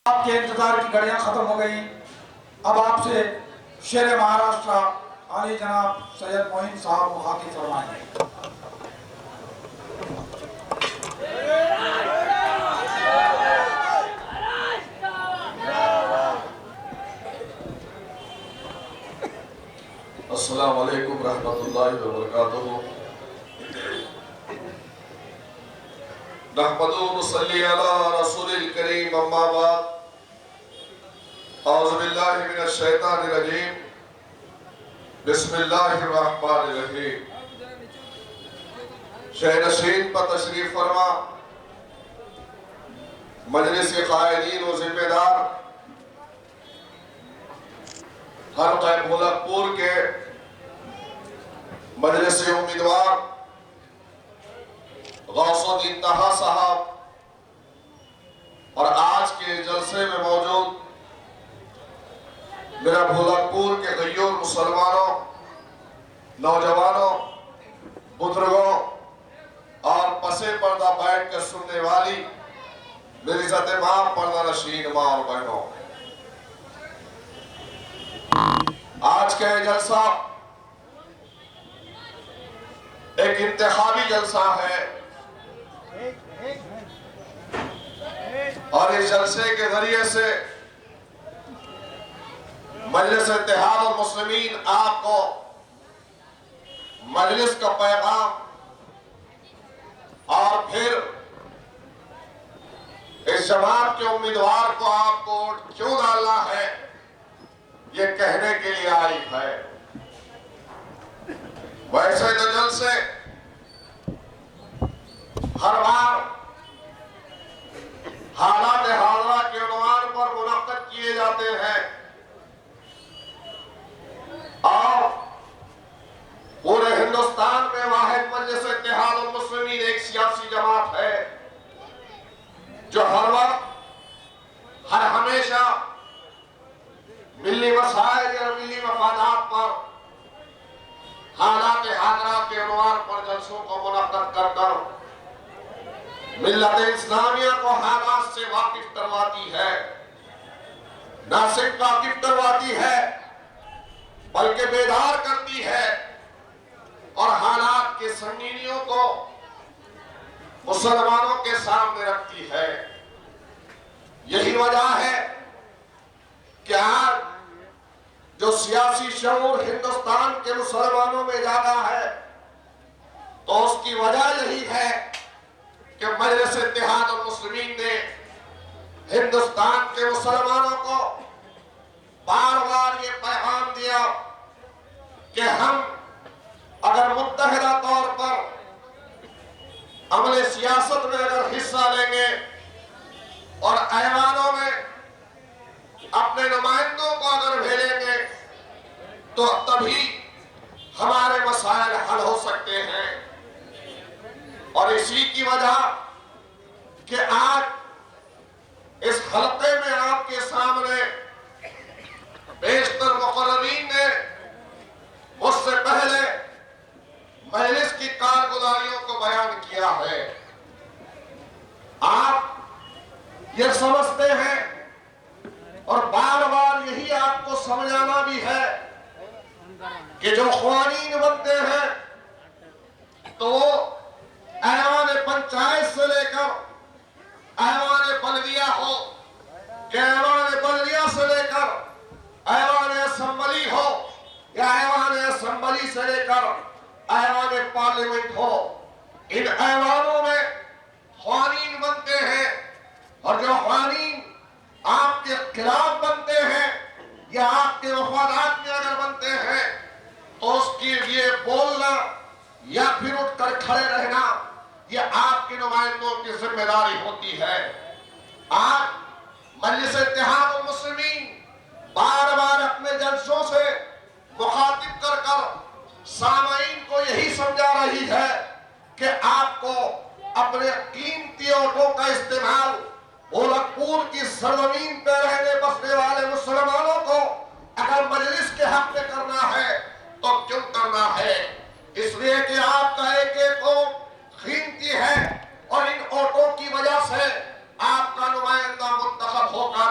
आपके इंतजार की घड़ियां खत्म हो गई। अब आपसे शेर महाराष्ट्र आली जनाब सैयद मोइन साहब मुखातिब फरमाएंगे। अस्सलामु अलैकुम रहमतुल्लाहि व बरकातुहू। नहमदुहु व नसल्ली अला रसूलिल करीम, अम्मा बाद। औज़ु बिल्लाहि मिनश शैतानिर रजीम। बिस्मिल्लाहिर रहमानिर रहीम। शह नशीन पर तशरीफ फरमा, मजलिस के कायदीन व जिम्मेदार, हल्क़ा मुलकपुर के मजलिस उम्मीदवार गौसुद्दीन तहा साहब और आज के जलसे में मौजूद मेरा भोलकपुर के गय्यूर मुसलमानों, नौजवानों, बुजुर्गों और पसे पर्दा बैठ कर सुनने वाली मेरी इज्जत मां पर्दा नशीन मां और बहनों, आज का ये जलसा एक इंतखाबी जलसा है और इस जलसे के जरिए से मजलिस इत्तेहाद और मुस्लिमीन आपको मजलिस का पैगाम और फिर इस जमात के उम्मीदवार को आपको वोट क्यों डालना है ये कहने के लिए आई है। वैसे तो जलसे हर बार हालात हाजरा के उन्वान पर मुनक्कद किए जाते हैं और पूरे हिंदुस्तान में वाहिद मजलिस इत्तेहाद और मुस्लिमीन एक सियासी जमात है जो हर वक्त हर हमेशा मिली मसाइल या मिली मफादात पर हालात हाजरा के उन्वान पर जलसों को मुनक्कद कर कर मिल्लत इस्लामिया को हालात से वाकिफ करवाती है। न सिर्फ वाकिफ करवाती है बल्कि बेदार करती है और हालात के संगीनियों को मुसलमानों के सामने रखती है। यही वजह है कि आज जो सियासी शऊर हिंदुस्तान के मुसलमानों में जागा है तो उसकी वजह यही है कि मजलिस इत्तेहाद और मुस्लिमीन ने हिंदुस्तान के मुसलमानों को बार बार ये पैगाम दिया कि हम अगर मुत्तहिदा तौर पर अमले सियासत में अगर हिस्सा लेंगे और ऐवानों में अपने नुमाइंदों को अगर भेजेंगे तो तभी हमारे मसाइल हल हो सकते हैं। और इसी की वजह कि आज इस हल्के में आपके सामने बेशतर मुकर्ररीन ने मुझसे पहले मजलिस की कारगुजारियों को बयान किया है। आप ये समझते हैं और बार बार यही आपको समझाना भी है कि जो क़वानीन बनते हैं तो वो ऐवान पंचायत से लेकर ऐवान बल्दिया हो, ऐवान बल्दिया से लेकर ऐवान असेंबली हो या ऐवान असेंबली से लेकर ऐवान पार्लियामेंट हो, इन ऐवानों में क़वानीन बनते हैं और जो क़वानीन आपके खिलाफ बनते हैं या आपके वफादात में अगर बनते हैं तो उसके लिए बोलना या फिर उठकर खड़े रहना ये आपके नुमाइंदों की जिम्मेदारी होती है। आज मजलिस इत्तेहाद और मुस्लिमीन बार बार अपने जलसों से मुखातिब कर कर सामाईन को यही समझा रही है कि आपको अपने कीमती वोटों का इस्तेमाल भोलकपुर की सरजमीन पर रहने बसने वाले मुसलमानों को अगर मजलिस के हक में करना है तो क्यों करना है? इसलिए कि आपका एक एक वोट कीमती है और इन वोटों की वजह से आपका नुमाइंदा मुंतखब होकर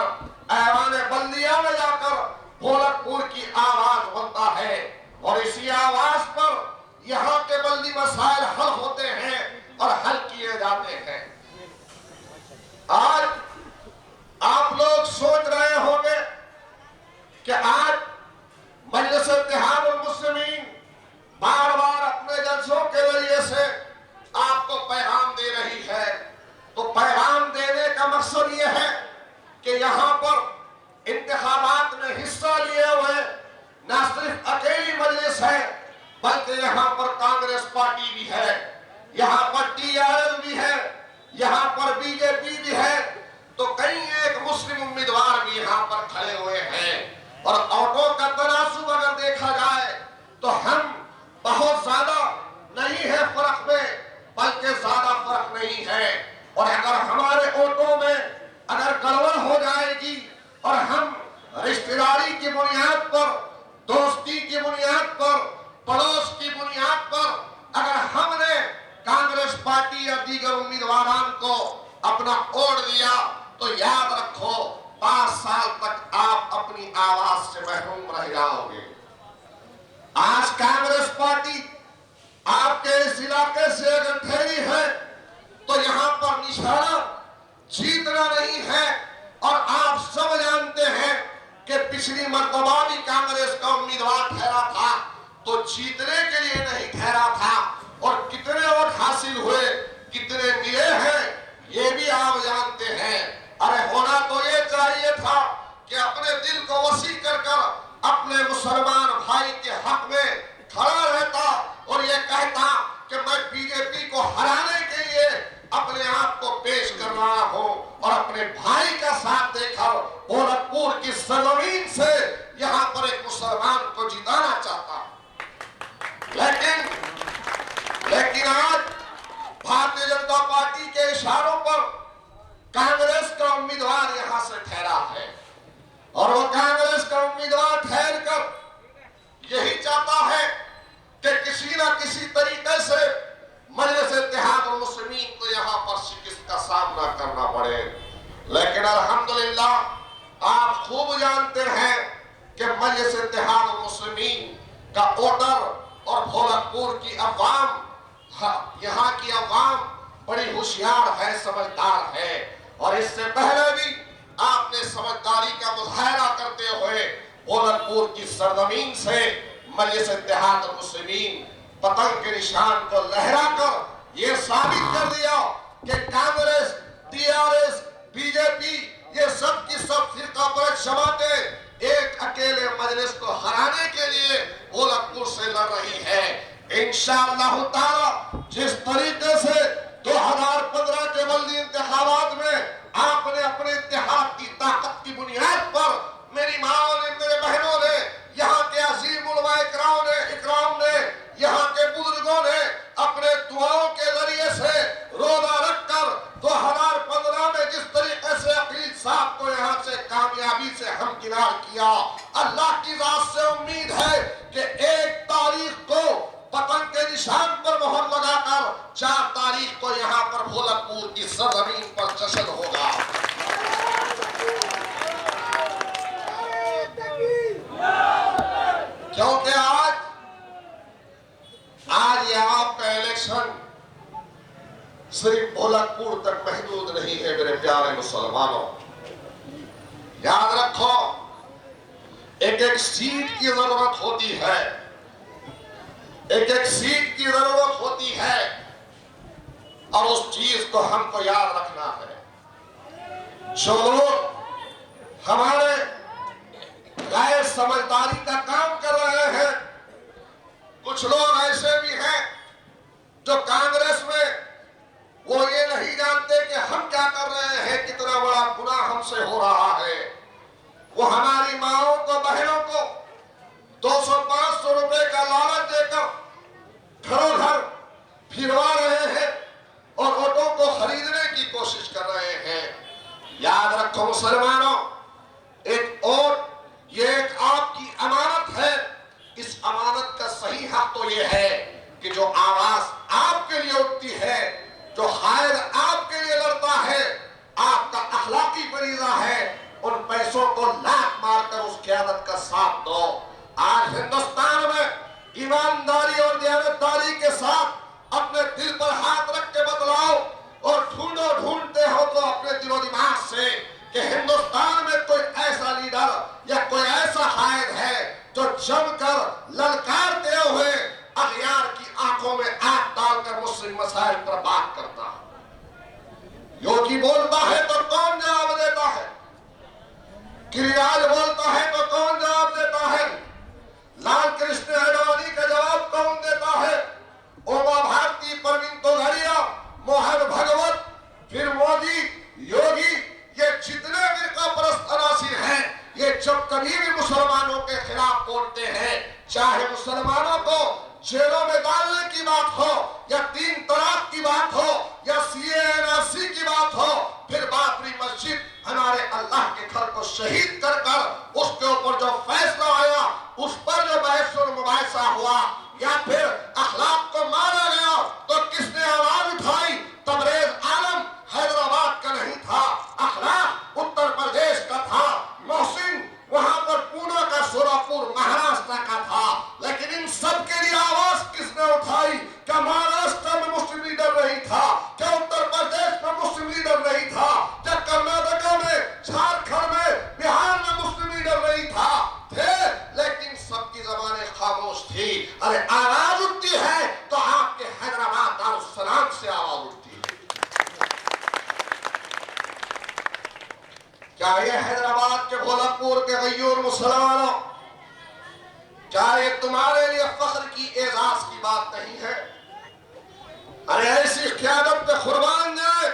है। और अगर हमारे वोटों में अगर गड़बड़ हो जाएगी और हम रिश्तेदारी की बुनियाद पर, दोस्ती की बुनियाद पर, पड़ोस की बुनियाद पर अगर हमने कांग्रेस पार्टी या दीगर उम्मीदवारों को अपना वोट दिया तो याद रखो 5 साल तक आप अपनी आवाज से महरूम रह जाओगे। आज कांग्रेस पार्टी आपके इस इलाके से अगर ठहरी है तो यहां पर निशाना जीतना नहीं है। और आप सब जानते हैं कि पिछली मर्तबा भी कांग्रेस का उम्मीदवार ठहरा था तो जीतने के लिए नहीं ठहरा था। और कितने वोट हासिल हुए, कितने मिले हैं, ये भी आप जानते हैं। अरे होना तो ये चाहिए था कि अपने दिल को वसी कर अपने मुसलमान भाई के हक में खड़ा रहता और ये कहता कि मैं बीजेपी को हराने के लिए अपने आप को पेश कर रहा हूं और अपने भाई का साथ देकर गोरखपुर की सरजमीन से यहां पर एक मुसलमान को जिताना चाहता। लेकिन आज भारतीय जनता पार्टी के इशारों पर कांग्रेस का उम्मीदवार यहां से ठहरा है और वो कांग्रेस का उम्मीदवार ठहर कर यही चाहता है कि किसी ना किसी तरीके से मजलिस इत्तेहाद मुस्लिमीन को यहां पर शिकस्त का सामना करना पड़े। लेकिन अल्हम्दुलिल्लाह आप खूब जानते हैं कि मजलिस इत्तेहाद मुस्लिमीन का ऑर्डर और भोलकपुर की अवाम, यहाँ की अवाम बड़ी होशियार है, समझदार है। और इससे पहले भी आपने समझदारी का मुजाहरा करते हुए भोलकपुर की सरजमीन से मजलिस इत्तेहाद मुस्लिमीन पतंग के निशान को लहराकर ये साबित कर दिया कि कांग्रेस, टीआरएस, बीजेपी ये सब की सब फिरकापरस्त जमातें एक अकेले मजलिस को हराने के लिए भोलकपुर से लड़ रही है। इंशाअल्लाह ताला जिस तरीके से 2015 के बल्दी इंतखाबात में आपने अपने इत्तेहाद की ताकत की बुनियाद पर मेरी माओ ने, मेरे बहनों ने, यहाँ के अजीम उलमा इकराम ने, यहाँ के बुजुर्गों ने अपने दुआओं के जरिए से रोजा रखकर 2015 में जिस तरीके से अकील साहब को यहाँ से कामयाबी से हमकिनार किया, अल्लाह की रात से उम्मीद है कि 1 तारीख को पतंग के निशान पर मोहर लगाकर 4 तारीख को यहाँ पर भोलकपुर की सरजमीन पर जश्न होगा। क्योंकि आज ये आपका इलेक्शन सिर्फ भोलकपुर तक महदूद नहीं है। मेरे प्यारे मुसलमानों, याद रखो एक एक सीट की जरूरत होती है, एक एक सीट की जरूरत होती है और उस चीज को हमको याद रखना है। जो लोग हमारे गैर समझदारी का काम कर रहे हैं, कुछ लोग ऐसे भी हैं जो कांग्रेस में वो ये नहीं जानते कि हम क्या कर रहे हैं, कितना बड़ा गुनाह हमसे हो रहा है। वो हमारी माओं को, बहनों को 200-500 रुपए का लालच देकर घरों घर फिरवा रहे हैं और वोटों को खरीदने की कोशिश कर रहे हैं। याद रखो मुसलमानों, एक वोट ये एक आपकी अमानत है। इस अमानत का सही हक तो ये है कि जो आवाज आपके लिए उठती है, जो हायर आपके लिए लड़ता है, आपका अखलाकी फरीजा है, उन पैसों को लात मारकर उस क़यादत का साथ दो। आज हिंदुस्तान में ईमानदारी और दयानतदारी के साथ अपने दिल पर हाथ रख के बतलाओ और ढूंढते हो तो अपने दिलो दिमाग से कि हिंदुस्तान में कोई ऐसा लीडर या कोई ऐसा हायर है जो जमकर ललकारते हुए अगयार की आंखों में आग डालकर मुस्लिम मसाइल पर बात करता है। योगी बोलता है तो कौन जवाब देता है, गिरिराज बोलता है तो कौन जवाब देता है, लाल कृष्ण अडवाणी का जवाब कौन देता है, उमा भारती, परवीन तोगड़िया, मोहन भगवत, फिर मोदी, योगी, ये जितने फिरका परस्त अनासिर हैं, ये जब कभी भी मुसलमानों के खिलाफ बोलते हैं, चाहे मुसलमानों को जेलों में डालने की बात हो या 3 तलाक की बात हो या सीएए शहीद कर कर उसके ऊपर जो फैसला आया, उस पर जो बहस और मुबाहिसा हुआ, या फिर अखलाक को मारा गया, तो किसने आवाज उठाई? तबरेज आलम हैदराबाद का नहीं था, अखलाक उत्तर प्रदेश का था, मोहसिन वहां पर पूना का सोलापुर महाराष्ट्र का था। लेकिन इन सब के लिए आवाज किसने उठाई? क्या महाराष्ट्र में मुस्लिम लीडर नहीं था? क्या उत्तर प्रदेश में मुस्लिम लीडर नहीं था? क्या कर्नाटक में, झारखंड में, बिहार में मुस्लिम लीडर नहीं था? थे, लेकिन सबकी जबानें खामोश थी। अरे आवाज उठती है तो आपके हैदराबाद दारुस्सलाम से आवाज उठती है। क्या ये हैदराबाद के भोलापुर के गय्यूर मुसलमानों, क्या ये तुम्हारे लिए फख्र की, एजाज की बात नहीं है? अरे ऐसी क़यादत पे कुर्बान जाए,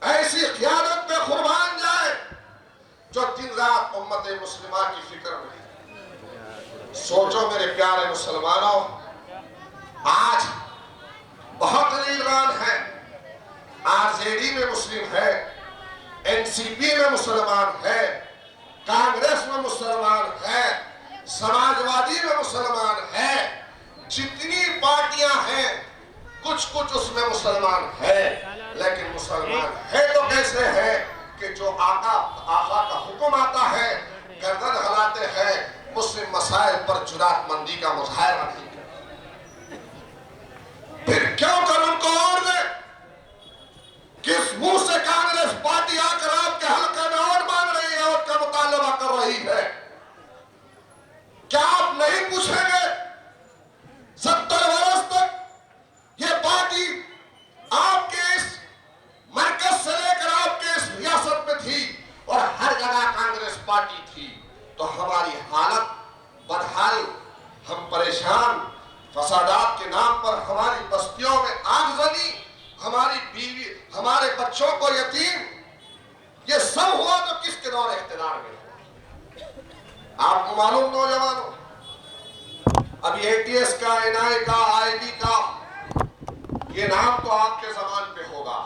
ऐसी क़यादत पे कुर्बान जाए जो दिन रात उम्मत मुस्लिमा की फिक्र में। सोचो मेरे प्यारे मुसलमानों, आज बहुत लीडरान है, आरजेडी में मुस्लिम है, एनसीपी में मुसलमान है, कांग्रेस में मुसलमान है, समाजवादी में मुसलमान है, जितनी पार्टियां हैं कुछ कुछ उसमें मुसलमान है। लेकिन मुसलमान है तो कैसे है कि जो आका का हुक्म आता है गर्दन हिलाते हैं, मुस्लिम मसाइल पर जुरातमंदी का मुजाहरा नहीं करते। फिर क्यों कर उनको और दे? किस मुंह से कांग्रेस पार्टी आकर आपके हल्के में और मांग रही है और का मुतालबा कर रही है? क्या आप नहीं पूछेंगे? 70 वर्ष तक ये पार्टी आपके इस मरकज से लेकर आपके इस रियासत में थी और हर जगह कांग्रेस पार्टी थी, तो हमारी हालत बदहाल, हम परेशान, फसादात के नाम पर हमारी बस्तियों में आगजनी, हमारी बीवी, हमारे बच्चों को यतीम, ये सब हुआ तो किसके दौर इख्तिदार में हुआ? आपको मालूम नौजवानों, अभी एटीएस का, एनआई का, आईबी का, ये नाम तो आपके जबान पे होगा,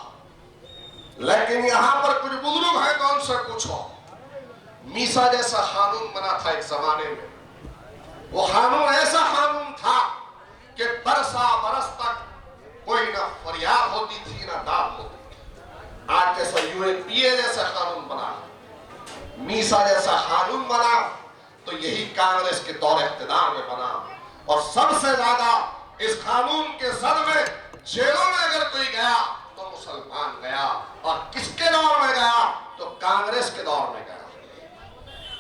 लेकिन यहां पर कुछ बुजुर्ग हैं तो उनसे पूछो। मीसा जैसा कानून बना था एक जमाने में, वो कानून ऐसा कानून था कि बरसा बरस तक कोई ना फरियाद होती थी ना दाद होती थी। आज जैसा यूएपीए जैसा कानून बना, मीसा जैसा कानून बना, तो यही कांग्रेस के दौर इख्तिदार में बना। और सबसे ज्यादा इस कानून के जद में जेलों में अगर कोई गया तो मुसलमान गया, और किसके दौर में गया? तो कांग्रेस के दौर में गया।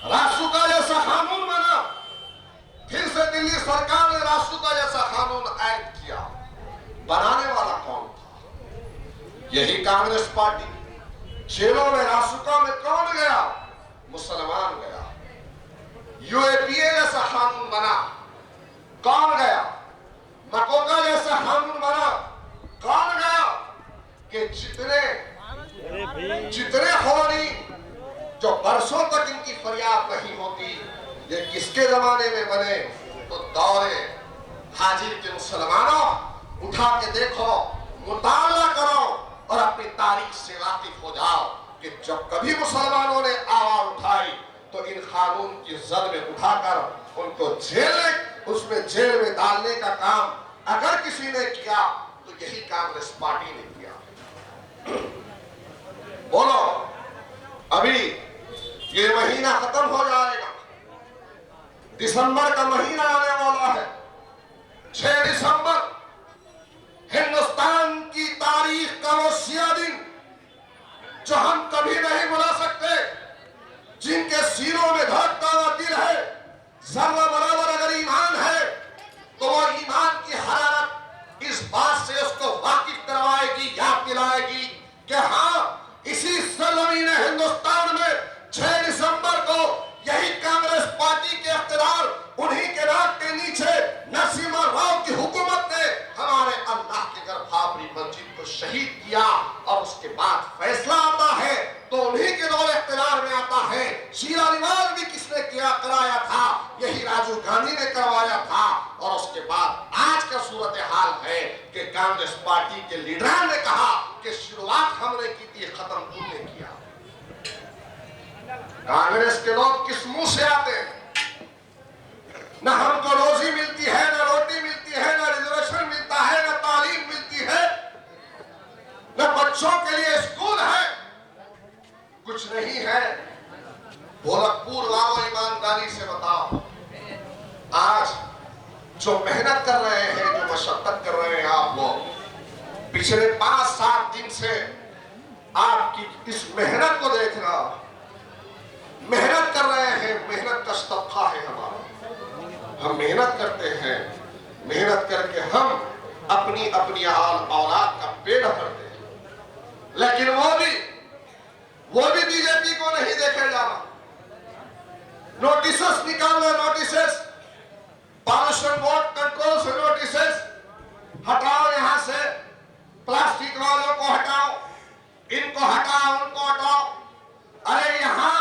रासुका जैसा कानून बना, फिर से दिल्ली सरकार ने रासुका जैसा कानून ऐड किया। बनाने वाला कौन था? यही कांग्रेस पार्टी। जेलों में रासुका में कौन गया? मुसलमान गया। यूएपीए जैसा कानून बना, कौन गया? मकोका जैसा कानून बना, कौन गया? कि जितने खौनी जो बरसों तक इनकी फरियाद नहीं होती, ये किसके जमाने में बने? तो दौरे हाजिर के मुसलमानों, उठा के देखो, मुताला करो और अपनी तारीख से वाकिफ हो जाओ कि जब कभी मुसलमानों ने आवाज उठाई तो इन कानून की जद में उठाकर उनको उसमें जेल में डालने का काम अगर किसी ने किया तो यही कांग्रेस पार्टी ने किया। बोलो, अभी ये महीना खत्म हो जाएगा, दिसंबर का महीना आने वाला है। 6 दिसंबर हिंदुस्तान की तारीख का वो सिया दिन जो हम कभी नहीं भुला सकते, जिनके सीनों में धड़कता हुआ दिल है, जर्रा बराबर अगर ईमान है तो वो ईमान की हरारत इस बात से उसको वाकिफ करवाएगी, याद दिलाएगी कि हाँ, इसी सरजमीन हिंदुस्तान में 6 दिसंबर को यही कांग्रेस पार्टी के इख्तियार, उन्हीं के नाक के नीचे नरसिम्हा राव की हुकूमत ने हमारे अल्लाह के घर बाबरी मस्जिद को शहीद किया। और उसके बाद फैसला आता है तो उन्हीं के दौर इख्तियार में आता है। शीरा रिवाज भी किसने किया, कराया था? यही राजीव गांधी ने करवाया था। और उसके बाद आज का सूरत हाल है कि कांग्रेस पार्टी के लीडर ने कहा कि शुरुआत हमने की थी, खत्म तुमने किया। कांग्रेस के लोग किस मुंह से आते हैं? न हमको रोजी मिलती है, न रोटी मिलती है, न रिजर्वेशन मिलता है, न तालीम मिलती है, न बच्चों के लिए स्कूल है, कुछ नहीं है। गोरखपुर वालों, ईमानदारी से बताओ, आज जो मेहनत कर रहे हैं, जो मशक्कत कर रहे हैं आप लोग, पिछले 5-7 दिन से आपकी इस मेहनत को देख रहा, मेहनत कर रहे हैं, मेहनत का सदका है हमारा। हम मेहनत करते हैं, मेहनत करके हम अपनी अपनी औलाद का पेड़ भरते हैं, लेकिन वो भी बीजेपी को नहीं देखे जाना। नोटिसेस निकालना, नोटिसेस, पॉल्यूशन बोर्ड कंट्रोल से नोटिसेस हटाओ, यहां से प्लास्टिक वालों को हटाओ, इनको हटाओ, उनको हटाओ। अरे यहां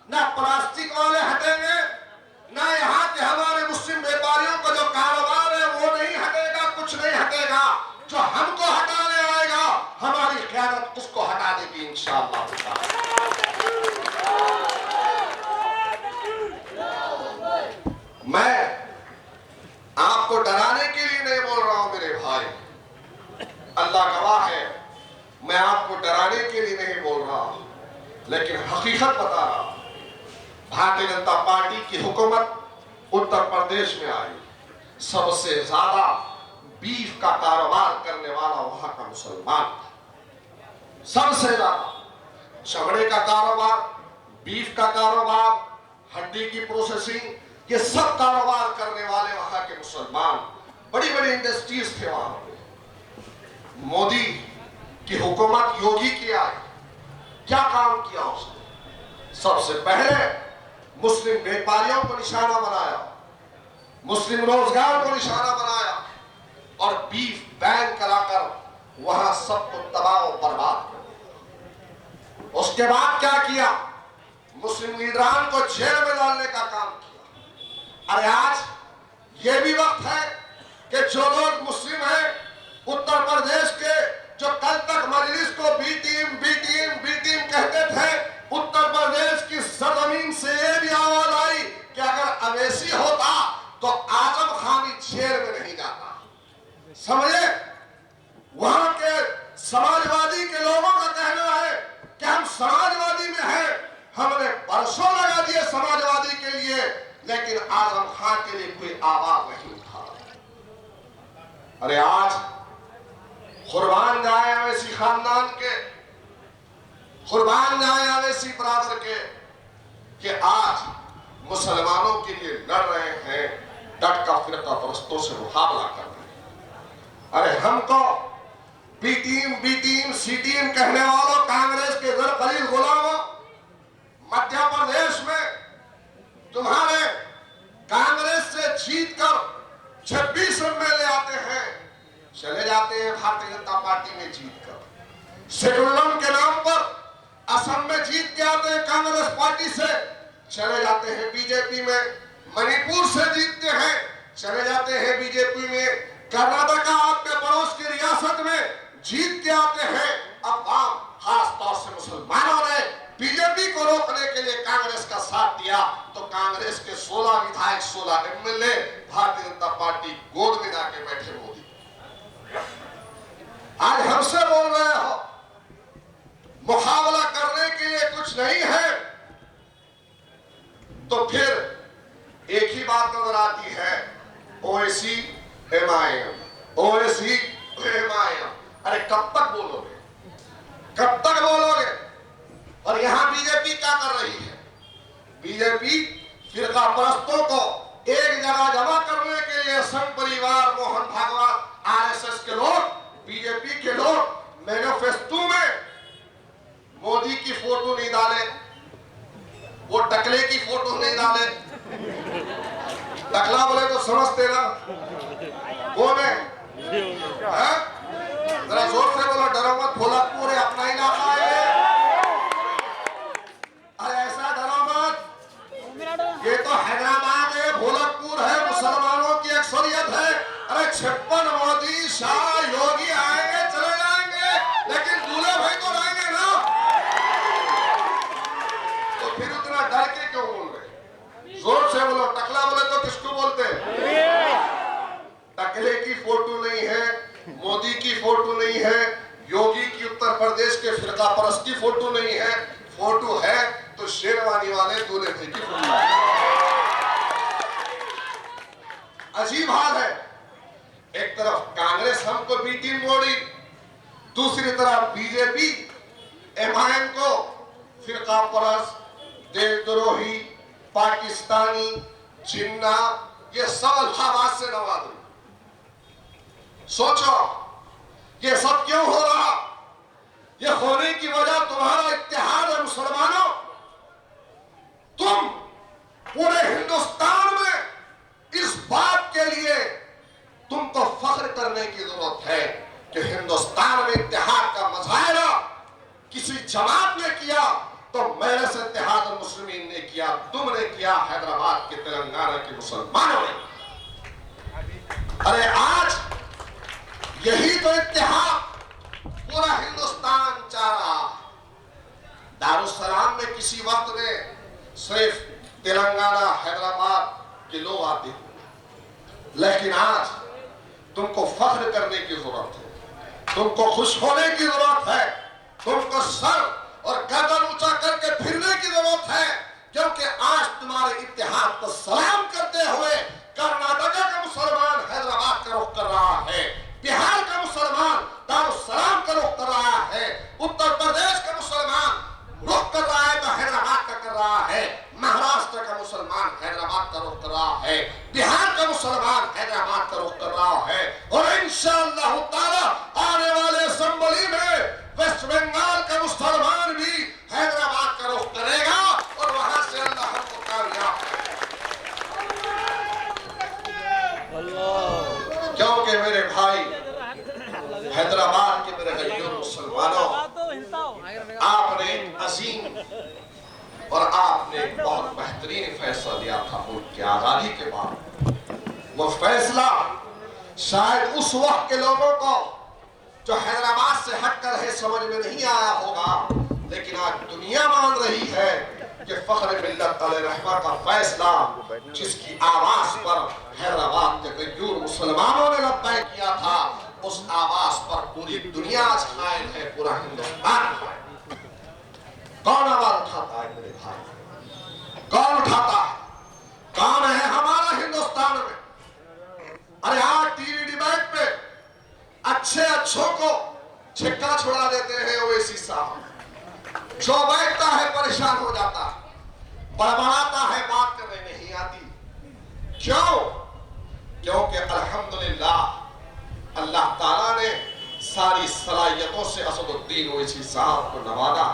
ना प्लास्टिक वाले हटेंगे, ना यहाँ के हमारे मुस्लिम व्यापारियों का जो कारोबार है वो नहीं हटेगा, कुछ नहीं हटेगा। जो हमको हटाने आएगा, हमारी क़यादत उसको हटा देगी इंशाअल्लाह। मैं आपको डराने के लिए नहीं बोल रहा हूं मेरे भाई, अल्लाह गवाह है, मैं आपको डराने के लिए नहीं बोल रहा, लेकिन हकीकत बता रहा। भारतीय जनता पार्टी की हुकूमत उत्तर प्रदेश में आई, सबसे ज्यादा बीफ का कारोबार करने वाला वहां का मुसलमान था। सबसे ज्यादा चमड़े का कारोबार, बीफ का कारोबार, हड्डी की प्रोसेसिंग, ये सब कारोबार करने वाले वहां के मुसलमान, बड़ी बड़ी इंडस्ट्रीज थे वहां पे। मोदी की हुकूमत, योगी की आई, क्या काम किया उसने? सबसे पहले मुस्लिम व्यापारियों को निशाना बनाया, मुस्लिम रोजगार को निशाना बनाया, और बीफ बैन कराकर वहां सबको तबाह और बर्बाद कर दिया। उसके बाद क्या किया? मुस्लिम लीडरान को जेल में डालने का काम किया। अरे आज ये भी वक्त है कि जो लोग मुस्लिम हैं उत्तर प्रदेश के, जो कल तक मजलिस को बी टीम कहते थे, उत्तर प्रदेश की सरजमीन से ये भी आवाज आई कि अगर अवैसी होता तो आजम खान जेल में नहीं जाता। समझे? वहां के समाजवादी के लोगों का कहना है कि हम समाजवादी में हैं, हमने बरसों लगा दिए समाजवादी के लिए, लेकिन आजम खान के लिए कोई आवाज नहीं उठा। अरे आज कुर्बान जाए अवैसी खानदान के, कुर्बान जाए अवैसी बरादर के, कि आज मुसलमानों के लिए लड़ रहे हैं, डट का फिरका परस्तों से मुकाबला कर रहे हैं। अरे हमको बी टीम सी टीम कहने वालों, कांग्रेस के गलील गुलामों, मध्य प्रदेश में तुम्हारे कांग्रेस से जीतकर 26 एमएलए आते हैं, चले जाते हैं भारतीय जनता पार्टी में जीतकर। शेड्यूल के नाम पर असम में जीत के आते हैं कांग्रेस पार्टी से, चले जाते हैं बीजेपी में। मणिपुर से जीतते हैं, चले जाते हैं बीजेपी में। कर्नाटक आपके पड़ोस की रियासत में जीत के आते हैं। अब आप खास तौर से मुसलमानों ने बीजेपी को रोकने के लिए कांग्रेस का साथ दिया, तो कांग्रेस के 16 विधायक, 16 एमएलए भारतीय जनता पार्टी गोद में जाके बैठे। मोदी आज हमसे बोल रहे हो मुकाबला करने के लिए कुछ नहीं है, तो फिर एक ही बात नजर आती है, ओवैसी एमआईएम, ओवैसी एमआईएम। अरे कब तक बोलोगे, कब तक बोलोगे? और यहां बीजेपी क्या कर रही है? बीजेपी फिरका परस्तों को एक जगह जमा करने के लिए संघ परिवार, मोहन भागवत, आरएसएस के लोग, बीजेपी के लोग मैनिफेस्टो में मोदी की फोटो नहीं डाले, वो टकले की फोटो नहीं डाले। टकला बोले तो समझते ना कौन है? जरा जोर से बोलो, डरो मत, भोलापुर है, अपना इलाका है। अरे ऐसा डरो मत, ये तो हैदराबाद है, भोलापुर है, मुसलमानों की अक्सरियत है। अरे 56 मोदी, शाह, योगी की फोटो नहीं है, योगी की उत्तर प्रदेश के फिरका परस्त की फोटो नहीं है, फोटो है तो शेरवानी वाले दूल्हे भाई की फोटो है। अजीब हाल है, एक तरफ कांग्रेस हमको बीटी मोड़ी, दूसरी तरफ बीजेपी एमआईएम को फिरका परस्त, देशद्रोही, पाकिस्तानी, जिन्ना, ये सब अल्फाज से नवाज रही। सोचो ये सब क्यों हो रहा? ये होने की वजह तुम्हारा इत्तेहाद है मुसलमानों। तुम पूरे हिंदुस्तान में इस बात के लिए तुमको फख्र करने की जरूरत है कि हिंदुस्तान में इत्तेहाद का मुजाहरा किसी जमात ने किया तो मेरे से इत्तेहाद मुस्लिमीन ने किया, तुमने किया, हैदराबाद के तेलंगाना के मुसलमानों ने। अरे आज यही तो इत्तेहाद पूरा हिंदुस्तान चाह रहा। दारुस्सलाम में किसी वक्त में सिर्फ तेलंगाना हैदराबाद के लोग आते हैं, लेकिन आज तुमको फख्र करने की जरूरत है, तुमको खुश होने की जरूरत है, तुमको सर और गर्दन ऊंचा करके फिरने की जरूरत है, क्योंकि आज तुम्हारे इत्तेहाद को सलाम करते हुए कर्नाटका का मुसलमान हैदराबाद का रुख कर रहा है, बिहार का मुसलमान दारुस्सलाम का रुख कर रहा है, उत्तर प्रदेश का मुसलमान रुख कर रहा है तो हैदराबाद का कर रहा है, महाराष्ट्र का मुसलमान हैदराबाद का रुख कर रहा है, बिहार का मुसलमान हैदराबाद का रुख कर रहा है, और इंशाअल्लाह ताला आने वाले असेंबली में वेस्ट बंगाल का मुसलमान भी हैदराबाद का रुख करेगा और वहां से अल्लाह हमको कामयाब करेगा। क्योंकि मेरे भाई हैदराबाद के मेरे गरीब मुसलमानों, आपने अजीम और आपने बहुत बेहतरीन फैसला लिया था मुल्क की आजादी के बाद। वो फैसला शायद उस वक्त के लोगों को जो हैदराबाद से हटकर है समझ में नहीं आया होगा, लेकिन आज दुनिया मान रही है कि फख्र मिल्लत अलैहिर्रहमा का फैसला जिसकी आवाज पर हैदराबाद के गरीब मुसलमानों ने लब्बैक किया था, उस आवाज पर पूरी दुनिया आज कायल है, पूरा हिंदुस्तान कायल। कौन आवाज उठाता है मेरे भाई? कौन उठाता है? कौन है हमारा हिंदुस्तान में? अरे आज टीवी डिबेट पे अच्छे अच्छों को छिक्का छुड़ा देते हैं ओवैसी साहब, जो बैठता है परेशान हो जाता है, बड़बड़ाता है, बात करने नहीं आती। क्यों? क्योंकि अल्हम्दुलिल्लाह अल्लाह ताला ने सारी सलाहियतों से असदुद्दीन ओवैसी साहब को नवाजा।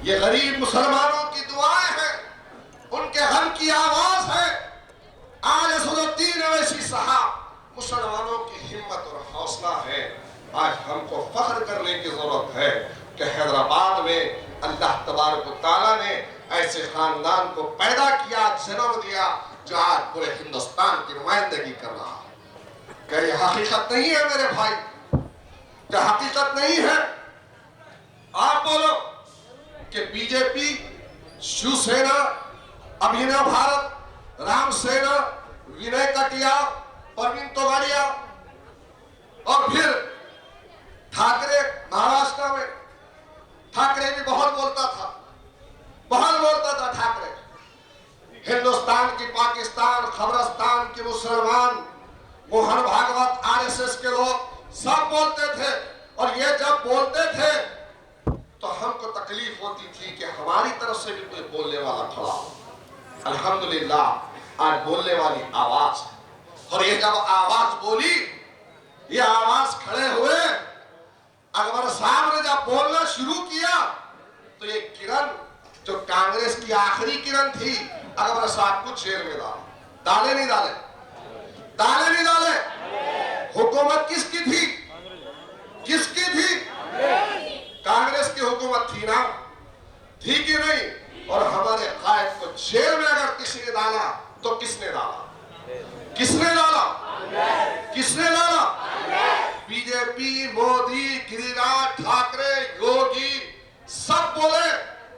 ये गरीब मुसलमानों की दुआएं हैं, उनके गम की आवाज है। आज असदुद्दीन ओवैसी साहब मुसलमानों की हिम्मत और हौसला है। आज हमको फख्र करने की जरूरत है कि हैदराबाद में अल्लाह तबारक व तआला ने ऐसे खानदान को पैदा किया, जन्म दिया, जो आज पूरे हिंदुस्तान की नुमाइंदगी कर रहा है। क्या ये हकीकत नहीं है मेरे भाई? क्या हकीकत नहीं है? आप बोलो कि बीजेपी, शिवसेना, अभिनव भारत, राम सेना, विनय कटिया, परवीन तोगाड़िया और फिर ठाकरे, महाराष्ट्र में ठाकरे भी बहुत बोलता था ठाकरे। हिंदुस्तान की पाकिस्तान, खबरस्तान के मुसलमान, मोहन भागवत, आरएसएस के लोग सब बोलते थे, और ये जब बोलते थे तो हमको तकलीफ होती थी कि हमारी तरफ से भी कोई बोलने वाला खड़ा। अल्हम्दुलिल्लाह आज बोलने वाली आवाज है, और ये जब आवाज बोली, ये आवाज खड़े हुए, अकबर साहब ने जब बोलना शुरू किया तो ये किरण जो कांग्रेस की आखिरी किरण थी, अकबर साहब को जेल में डाले नहीं डाले। हुकूमत किसकी थी? कांग्रेस की हुकूमत थी ना, थी कि नहीं? और हमारे कायद को जेल में अगर किसी ने डाला तो किसने डाला? बीजेपी, मोदी, गिरिराज, ठाकरे, योगी सब बोले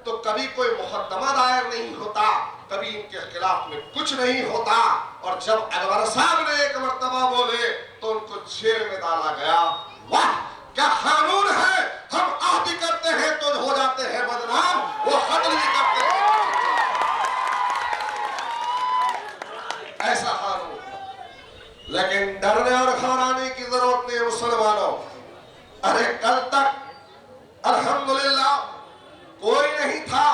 तो कभी कोई मुकदमा दायर नहीं होता, कभी इनके खिलाफ में कुछ नहीं होता, और जब अकबर साहब ने एक मर्तबा बोले तो उनको जेल में डाला गया। वाह अरे कल तक अल्हम्दुलिल्लाह कोई नहीं था,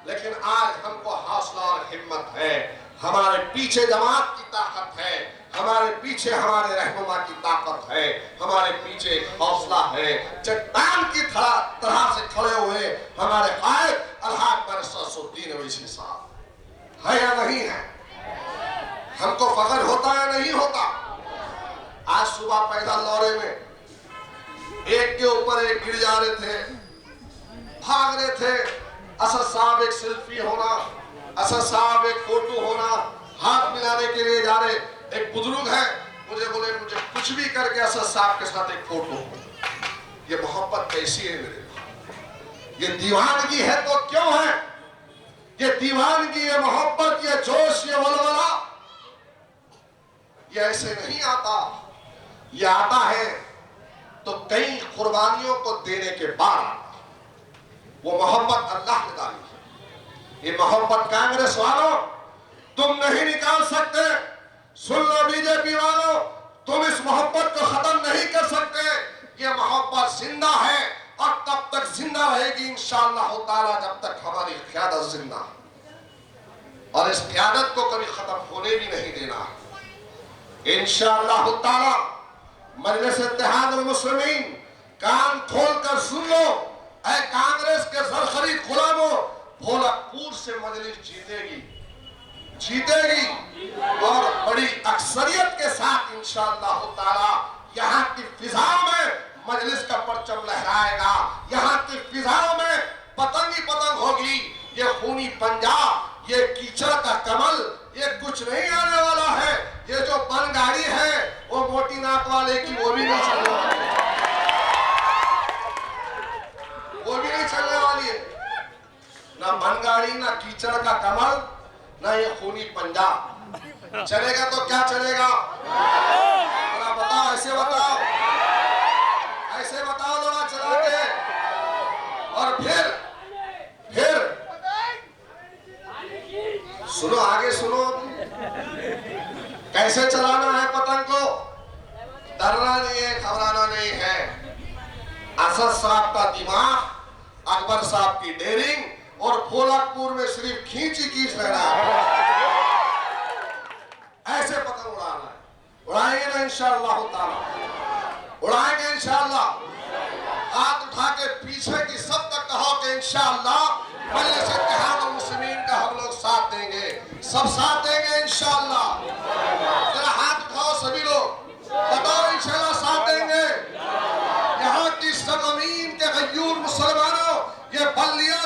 लेकिन आज हमको हौसला और हिम्मत है। हमारे पीछे जमात की ताकत है, हमारे पीछे हमारे रहनुमा की ताकत है, हमारे पीछे एक हौसला है। चट्टान की तरह से खड़े हुए हमारे कायद अलहाज बरसुद्दीन अवैसी साहब है या नहीं है? हमको फख्र होता है नहीं होता? आज सुबह पैदल दौरे में एक के ऊपर एक गिर जा रहे थे, भाग रहे थे। असद साहब एक सेल्फी होना, असद साहब एक फोटो होना, हाथ मिलाने के लिए जा रहे। एक बुजुर्ग है, मुझे बोले मुझे कुछ भी करके असद साहब के साथ एक फोटो हो। ये मोहब्बत कैसी है मेरे? ये दीवानगी है तो क्यों है? ये दीवानगी, ये मोहब्बत, ये जोश, ये वलवला, ये ऐसे नहीं आता। ये आता है तो कई कुर्बानियों को देने के बाद। वो मोहब्बत अल्लाह ने डाली है। ये मोहब्बत कांग्रेस वालों तुम नहीं निकाल सकते। सुन लो बीजेपी वालों, तुम इस मोहब्बत को खत्म नहीं कर सकते। ये मोहब्बत जिंदा है और तब तक जिंदा रहेगी इंशाअल्लाह ताला, जब तक हमारी क़यादत जिंदा है। और इस क़यादत को कभी खत्म होने भी नहीं देना है इंशाअल्लाह ताला। मजलिस इत्तेहादुल मुस्लिमीन, कान खोल कर सुन लो। ऐ कांग्रेस के सरखरी गुलामों, भोलकपुर से मजलिस जीतेगी, जीतेगी और बड़ी अक्सरियत के साथ इंशाअल्लाह ताला। यहाँ की फिजाओं में मजलिस का परचम लहराएगा, यहाँ की फिजाओं में पतंग ही पतंग होगी। ये खूनी पंजाब, ये कीचड़ का कमल, ये कुछ नहीं आने वाला है। ये जो बन गाड़ी है वो मोटी नाक वाले की, वो भी नहीं चलने वाली है, वो भी नहीं चलने वाली है। ना बन गाड़ी, ना कीचड़ का कमल, ना ये खूनी पंजाब। चलेगा तो क्या चलेगा? बताओ, ऐसे बताओ, ऐसे बताओ जरा चला के। और फिर सुनो, आगे सुनो, कैसे चलाना है पतंग को। डरना नहीं है, घबराना नहीं है। असद साहब का दिमाग, अकबर साहब की डेयरिंग और भोलकपुर में सिर्फ खींच लेना है। ऐसे पतंग उड़ाना है, उड़ाएंगे ना इंशाअल्लाह ताला, उड़ाएंगे इंशाअल्लाह। हाथ उठा के पीछे की सब तक कहो कि इंशाअल्लाह मजलिस इत्तेहादुल मुस्लिमीन का हम लोग साथ देंगे, सब साथ देंगे इंशाअल्लाह। जरा हाथ उठाओ सभी लोग, बताओ इंशाअल्लाह साथ देंगे। यहाँ की सरजमीन के गयूर मुसलमानों, ये बल्लियां